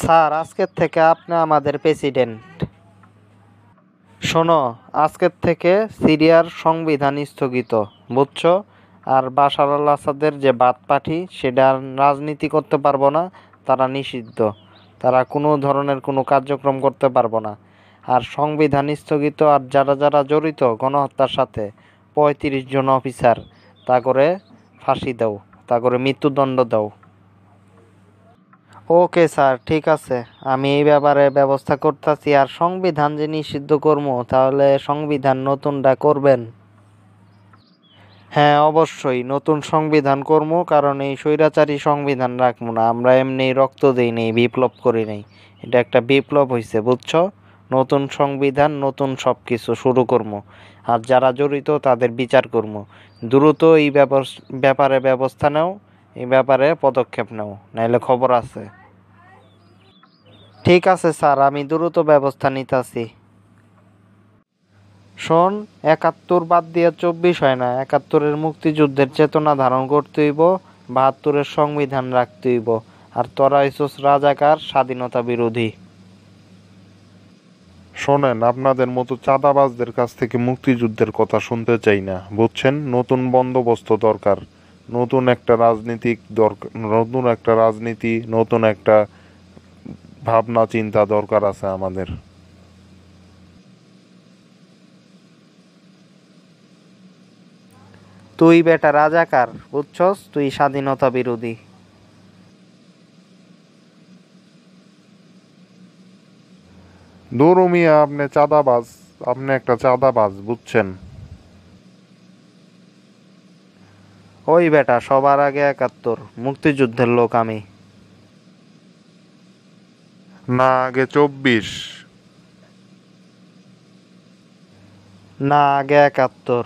Sir, আজকের থেকে আপনি আমাদের প্রেসিডেন্ট। শোনো, আজকের থেকে সিরিয়ার সংবিধান স্থগিত, বুঝছো? আর বাশার আল আসাদের যে বাদ পার্টি, সেটা আর রাজনীতি করতে পারবো না। তারা নিষিদ্ধ। তারা কোনো ধরনের কোনো কার্যক্রম করতে পারবো না। আর সংবিধান স্থগিত, আর যারা যারা জড়িত গণহত্যার সাথে 35 জন অফিসার, তা করে ফাঁসি দাও, তা করে মৃত্যুদণ্ড দাও। ওকে স্যার, ঠিক আছে। আমি এই ব্যাপারে ব্যবস্থা করতেছি। আর সংবিধান যে নিষিদ্ধ করবো, তাহলে সংবিধান নতুনটা করবেন? হ্যাঁ, অবশ্যই নতুন সংবিধান করবো, কারণ এই স্বৈরাচারী সংবিধান রাখবো না। আমরা এমনি রক্ত দেই নাই, বিপ্লব করি নাই। এটা একটা বিপ্লব হয়েছে, বুঝছো? নতুন সংবিধান, নতুন সব কিছু শুরু করবো। আর যারা জড়িত তাদের বিচার করবো। দ্রুত এই ব্যাপারে ব্যবস্থা নাও, এই ব্যাপারে পদক্ষেপ নাও, নাইলে খবর আছে। ঠিক আছে স্যার, আমি দ্রুত ব্যবস্থা নিতেছি। শোন, 71 বাদ দিয়ে 24 হয় না। 71-এর মুক্তিযুদ্ধের চেতনা ধারণ করতে হইব, 72-এর সংবিধান রাখতে হইব। আর তোরা হইছস রাজাকার, স্বাধীনতা বিরোধী। শোনেন, আপনাদের মতো চাঁদাবাজদের কাছ থেকে মুক্তিযুদ্ধের কথা শুনতে চাই না, বুঝছেন? নতুন বন্দোবস্ত দরকার, নতুন একটা রাজনীতিক দরকার, নতুন একটা রাজনীতি, নতুন একটা ভাবনা চিন্তা দরকার আছে আমাদের। তুই বেটা রাজাকার, বুঝছস? তুই স্বাধীনতা বিরোধী। দৌড় মিয়া, আপনি চাঁদাবাজ, আপনি একটা চাঁদাবাজ, বুঝছেন? ওই বেটা, সবার আগে 71, মুক্তিযুদ্ধের লোক আমি। না, আগে 24। না, আগে 71।